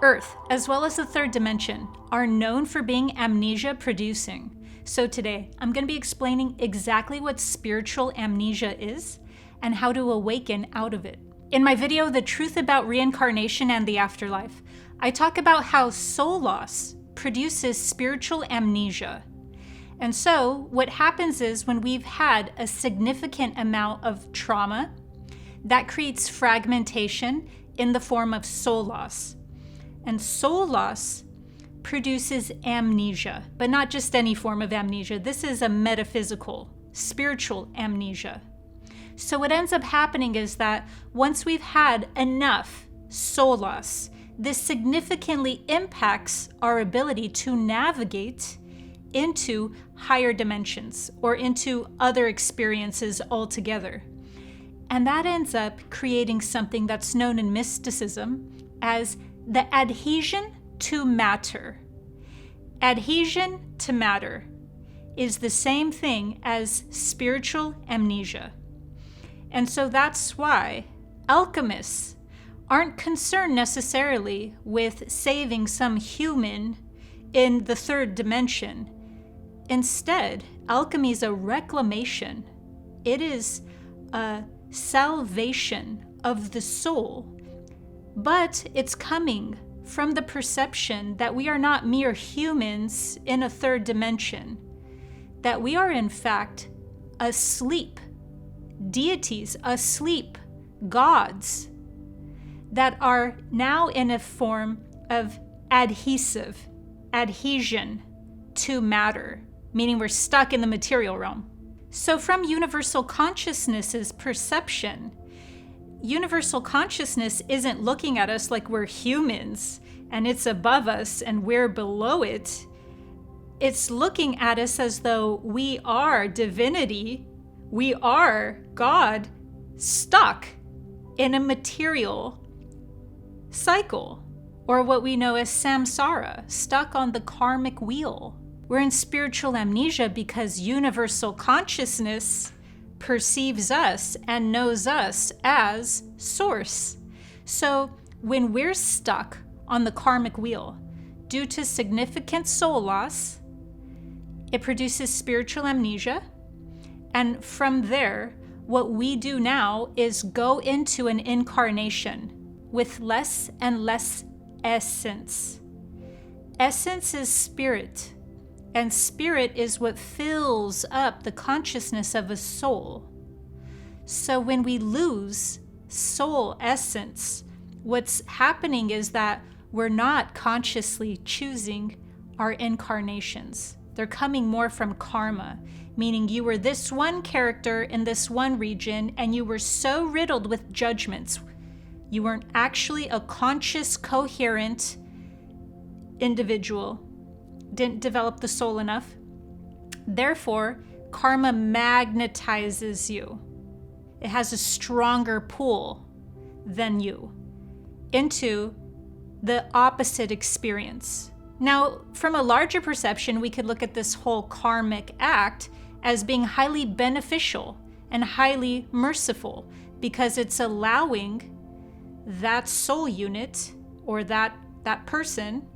Earth, as well as the third dimension, are known for being amnesia producing. So today, I'm going to be explaining exactly what spiritual amnesia is and how to awaken out of it. In my video, The Truth About Reincarnation and the Afterlife, I talk about how soul loss produces spiritual amnesia. And so what happens is when we've had a significant amount of trauma, that creates fragmentation in the form of soul loss. And soul loss produces amnesia, but not just any form of amnesia. This is a metaphysical, spiritual amnesia. So what ends up happening is that once we've had enough soul loss, this significantly impacts our ability to navigate into higher dimensions or into other experiences altogether. And that ends up creating something that's known in mysticism as the adhesion to matter. Adhesion to matter is the same thing as spiritual amnesia. And so that's why alchemists aren't concerned necessarily with saving some human in the third dimension. Instead, alchemy is a reclamation. It is a salvation of the soul, but it's coming from the perception that we are not mere humans in a third dimension, that we are in fact asleep, deities, asleep, gods that are now in a form of adhesion to matter, meaning we're stuck in the material realm. So from universal consciousness's perception, universal consciousness isn't looking at us like we're humans and it's above us and we're below it. It's looking at us as though we are divinity, we are God, stuck in a material cycle, or what we know as samsara, stuck on the karmic wheel. We're in spiritual amnesia because universal consciousness perceives us and knows us as source. So when we're stuck on the karmic wheel due to significant soul loss, it produces spiritual amnesia. And from there, what we do now is go into an incarnation with less and less essence. Essence is spirit. And spirit is what fills up the consciousness of a soul. So when we lose soul essence, what's happening is that we're not consciously choosing our incarnations. They're coming more from karma, meaning you were this one character in this one region and you were so riddled with judgments. You weren't actually a conscious, coherent individual. Didn't develop the soul enough. Therefore, karma magnetizes you. It has a stronger pull than you into the opposite experience. Now, from a larger perception, we could look at this whole karmic act as being highly beneficial and highly merciful because it's allowing that soul unit or that person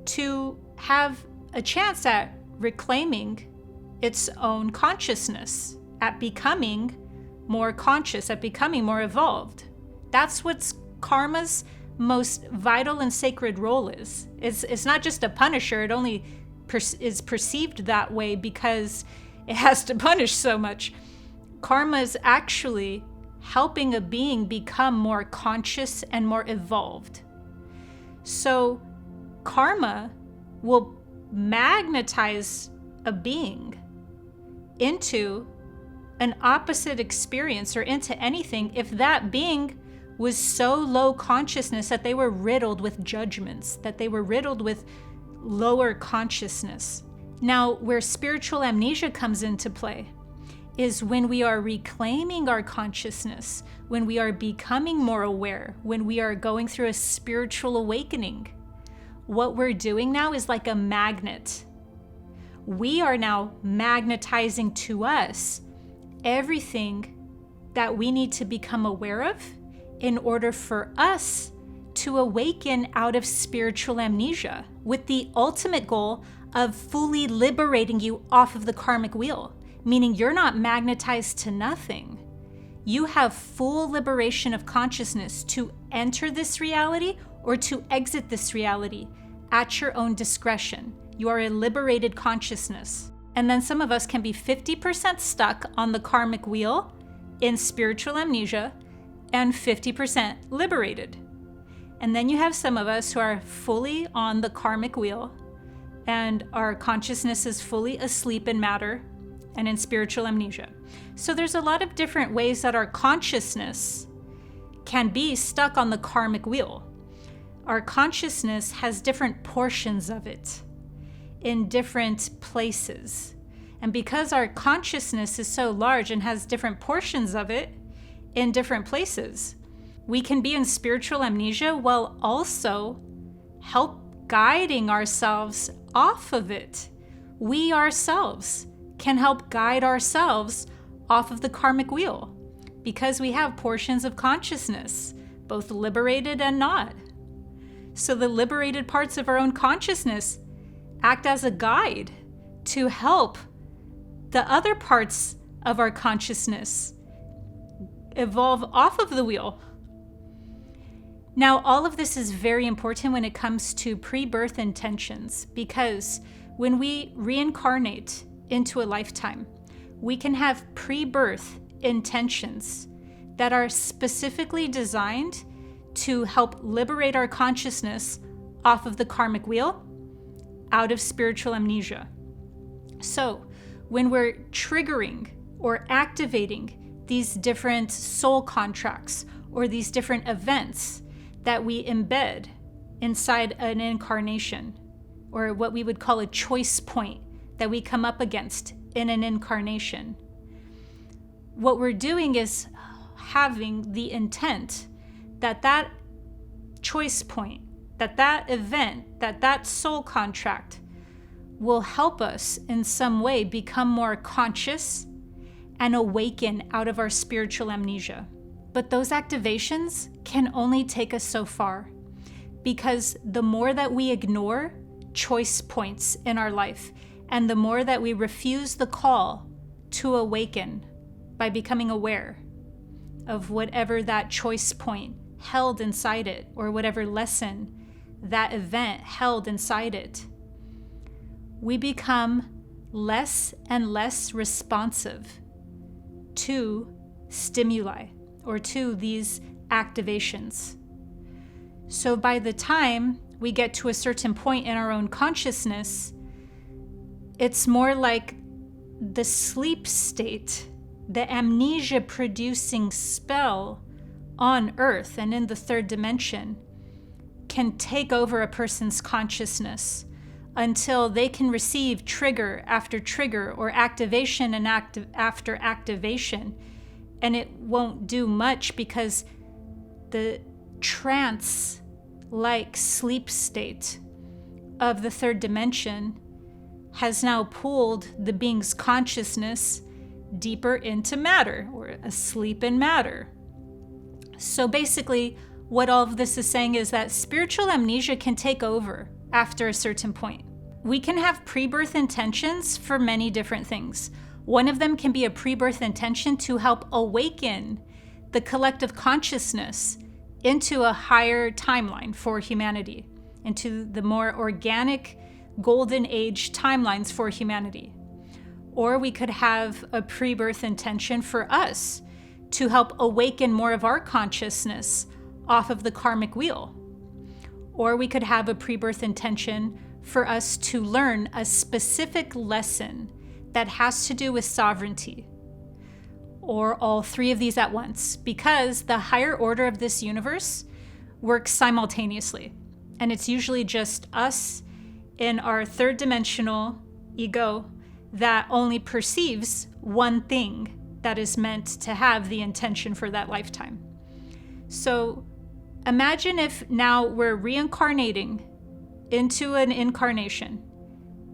to have a chance at reclaiming its own consciousness, at becoming more conscious, at becoming more evolved. That's what karma's most vital and sacred role is. It's not just a punisher. It only is perceived that way because it has to punish so much. Karma is actually helping a being become more conscious and more evolved. So karma will magnetize a being into an opposite experience or into anything if that being was so low consciousness that they were riddled with judgments, that they were riddled with lower consciousness. Now, where spiritual amnesia comes into play is when we are reclaiming our consciousness, when we are becoming more aware, when we are going through a spiritual awakening. What we're doing now is like a magnet. We are now magnetizing to us everything that we need to become aware of in order for us to awaken out of spiritual amnesia, with the ultimate goal of fully liberating you off of the karmic wheel, meaning you're not magnetized to nothing. You have full liberation of consciousness to enter this reality or to exit this reality at your own discretion. You are a liberated consciousness. And then some of us can be 50% stuck on the karmic wheel in spiritual amnesia and 50% liberated. And then you have some of us who are fully on the karmic wheel and our consciousness is fully asleep in matter and in spiritual amnesia. So there's a lot of different ways that our consciousness can be stuck on the karmic wheel. Our consciousness has different portions of it in different places. And because our consciousness is so large and has different portions of it in different places, we can be in spiritual amnesia while also guiding ourselves off of it. We ourselves can help guide ourselves off of the karmic wheel because we have portions of consciousness, both liberated and not. So the liberated parts of our own consciousness act as a guide to help the other parts of our consciousness evolve off of the wheel. Now, all of this is very important when it comes to pre-birth intentions, because when we reincarnate into a lifetime, we can have pre-birth intentions that are specifically designed to help liberate our consciousness off of the karmic wheel, out of spiritual amnesia. So, when we're triggering or activating these different soul contracts or these different events that we embed inside an incarnation, or what we would call a choice point that we come up against in an incarnation, what we're doing is having the intent that that choice point, that event, that soul contract will help us in some way become more conscious and awaken out of our spiritual amnesia. But those activations can only take us so far, because the more that we ignore choice points in our life, and the more that we refuse the call to awaken by becoming aware of whatever that choice point held inside it, or whatever lesson that event held inside it, we become less and less responsive to stimuli or to these activations. So by the time we get to a certain point in our own consciousness, it's more like the sleep state, the amnesia producing spell on Earth and in the third dimension can take over a person's consciousness until they can receive trigger after trigger or activation and after activation. And it won't do much because the trance-like sleep state of the third dimension has now pulled the being's consciousness deeper into matter, or asleep in matter. So basically, what all of this is saying is that spiritual amnesia can take over after a certain point. We can have pre-birth intentions for many different things. One of them can be a pre-birth intention to help awaken the collective consciousness into a higher timeline for humanity, into the more organic golden age timelines for humanity. Or we could have a pre-birth intention for us to help awaken more of our consciousness off of the karmic wheel. Or we could have a pre-birth intention for us to learn a specific lesson that has to do with sovereignty, or all three of these at once, because the higher order of this universe works simultaneously. And it's usually just us in our third dimensional ego that only perceives one thing that is meant to have the intention for that lifetime. So imagine if now we're reincarnating into an incarnation,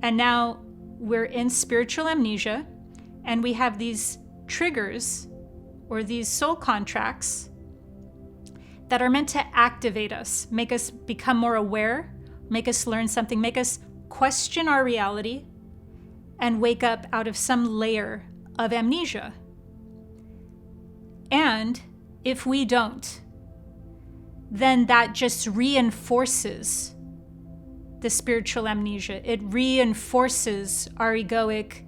and now we're in spiritual amnesia, and we have these triggers or these soul contracts that are meant to activate us, make us become more aware, make us learn something, make us question our reality, and wake up out of some layer of amnesia. And if we don't, then that just reinforces the spiritual amnesia. It reinforces our egoic,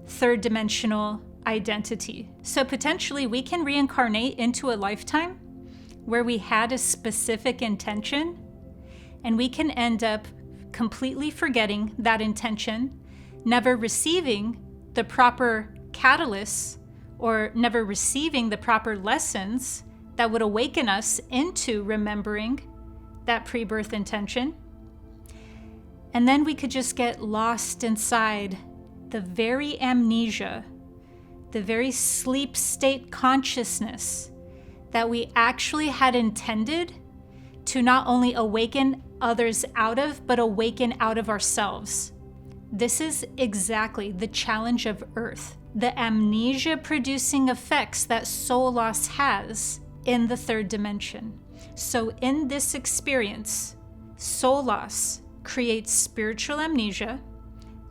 third-dimensional identity. So potentially we can reincarnate into a lifetime where we had a specific intention, and we can end up completely forgetting that intention, never receiving the proper catalysts or never receiving the proper lessons that would awaken us into remembering that pre-birth intention. And then we could just get lost inside the very amnesia, the very sleep state consciousness that we actually had intended to not only awaken others out of, but awaken out of ourselves. This is exactly the challenge of Earth, the amnesia-producing effects that soul loss has in the third dimension. So in this experience, soul loss creates spiritual amnesia,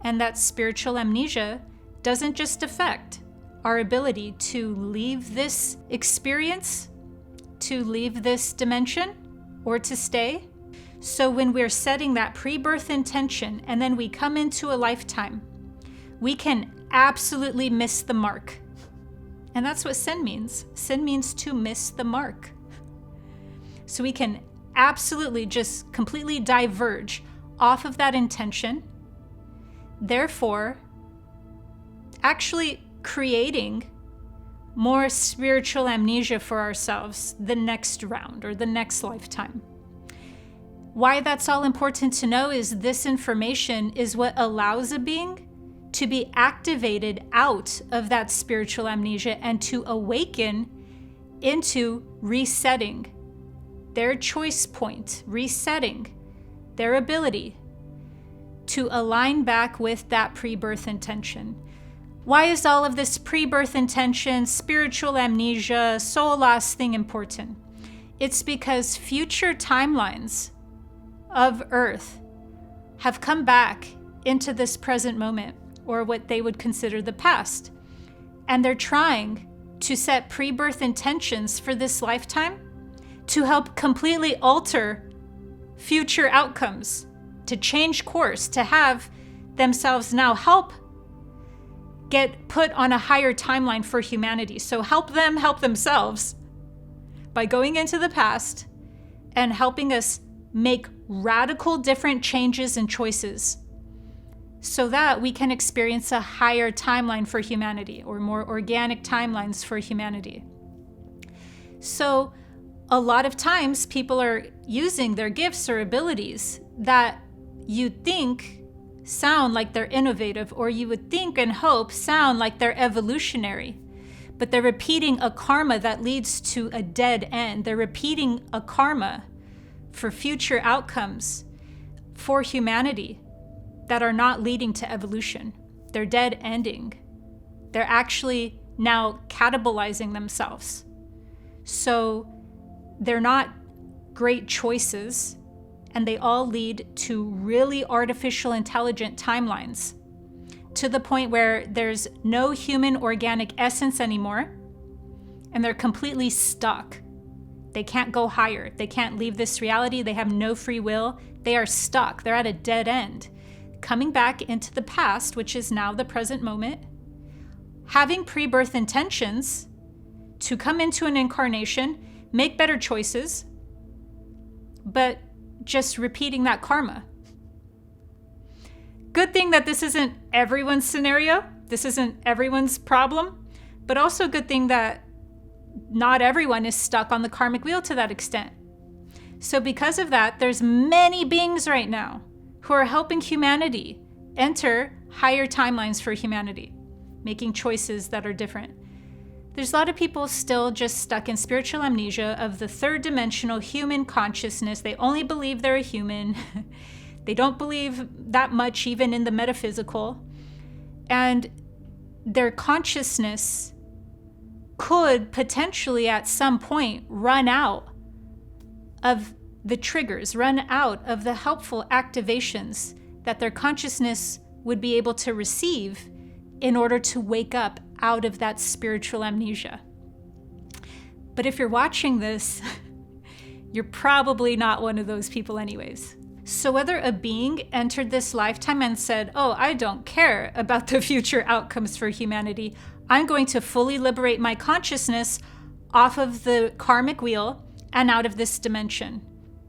and that spiritual amnesia doesn't just affect our ability to leave this experience, to leave this dimension, or to stay. So when we're setting that pre-birth intention and then we come into a lifetime, we can absolutely miss the mark. And that's what sin means. Sin means to miss the mark. So we can absolutely just completely diverge off of that intention, therefore actually creating more spiritual amnesia for ourselves the next round or the next lifetime. Why that's all important to know is this information is what allows a being to be activated out of that spiritual amnesia and to awaken into resetting their choice point, resetting their ability to align back with that pre-birth intention. Why is all of this pre-birth intention, spiritual amnesia, soul loss thing important? It's because future timelines of Earth have come back into this present moment, or what they would consider the past. And they're trying to set pre-birth intentions for this lifetime to help completely alter future outcomes, to change course, to have themselves now help get put on a higher timeline for humanity. So help them help themselves by going into the past and helping us make radical different changes and choices so that we can experience a higher timeline for humanity, or more organic timelines for humanity. So a lot of times people are using their gifts or abilities that you think sound like they're innovative, or you would think and hope sound like they're evolutionary, but they're repeating a karma that leads to a dead end. They're repeating a karma for future outcomes for humanity that are not leading to evolution. They're dead ending. They're actually now catabolizing themselves. So they're not great choices, and they all lead to really artificial intelligent timelines, to the point where there's no human organic essence anymore, and they're completely stuck. They can't go higher. They can't leave this reality. They have no free will. They are stuck. They're at a dead end. Coming back into the past, which is now the present moment, having pre-birth intentions to come into an incarnation, make better choices, but just repeating that karma. Good thing that this isn't everyone's scenario. This isn't everyone's problem, but also good thing that not everyone is stuck on the karmic wheel to that extent. So because of that, there's many beings right now who are helping humanity enter higher timelines for humanity, making choices that are different. There's a lot of people still just stuck in spiritual amnesia of the third dimensional human consciousness. They only believe they're a human. They don't believe that much even in the metaphysical. And their consciousness could potentially at some point run out of the triggers, run out of the helpful activations that their consciousness would be able to receive in order to wake up out of that spiritual amnesia. But if you're watching this, you're probably not one of those people anyways. So whether a being entered this lifetime and said, oh, I don't care about the future outcomes for humanity, I'm going to fully liberate my consciousness off of the karmic wheel and out of this dimension.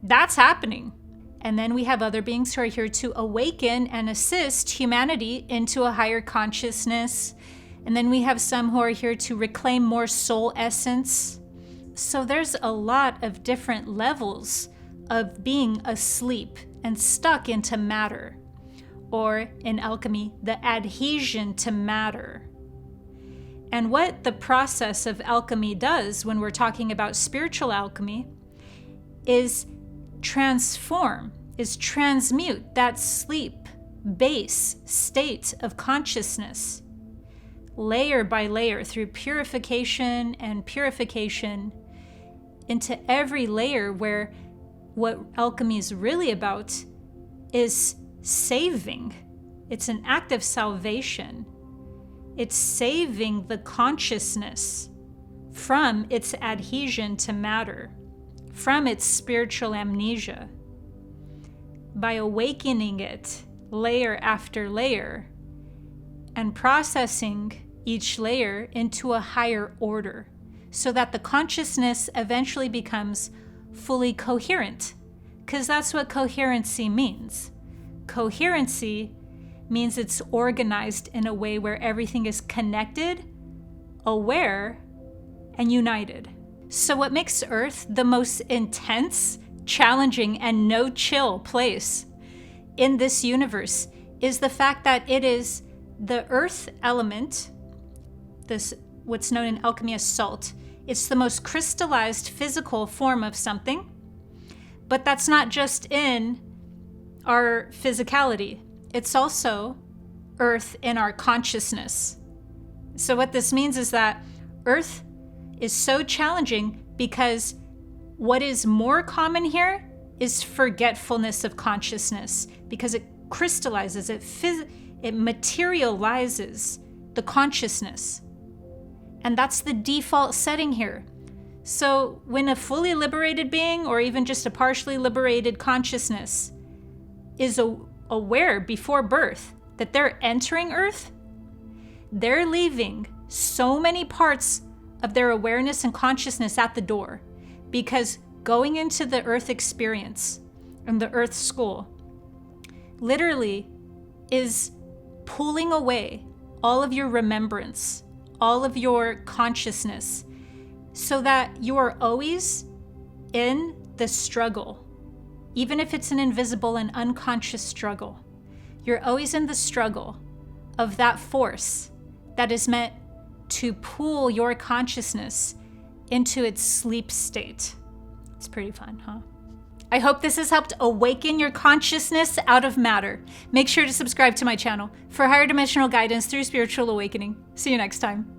That's happening. And then we have other beings who are here to awaken and assist humanity into a higher consciousness. And then we have some who are here to reclaim more soul essence. So there's a lot of different levels of being asleep and stuck into matter, or in alchemy, the adhesion to matter. And what the process of alchemy does when we're talking about spiritual alchemy is transform, is transmute that sleep base state of consciousness, layer by layer, through purification and purification, into every layer where what alchemy is really about is saving. It's an act of salvation. It's saving the consciousness from its adhesion to matter, from its spiritual amnesia. By awakening it layer after layer and processing each layer into a higher order, so that the consciousness eventually becomes fully coherent, because that's what coherency means. Coherency means it's organized in a way where everything is connected, aware, and united. So what makes Earth the most intense, challenging, and no-chill place in this universe is the fact that it is the earth element, this what's known in alchemy as salt. It's the most crystallized physical form of something, but that's not just in our physicality. It's also earth in our consciousness. So what this means is that earth is so challenging because what is more common here is forgetfulness of consciousness, because it crystallizes, it materializes the consciousness. And that's the default setting here. So when a fully liberated being, or even just a partially liberated consciousness, is aware before birth that they're entering Earth, they're leaving so many parts of their awareness and consciousness at the door, because going into the Earth experience and the Earth school literally is pulling away all of your remembrance, all of your consciousness, so that you are always in the struggle. Even if it's an invisible and unconscious struggle, you're always in the struggle of that force that is meant to pull your consciousness into its sleep state. It's pretty fun, huh? I hope this has helped awaken your consciousness out of matter. Make sure to subscribe to my channel for higher dimensional guidance through spiritual awakening. See you next time.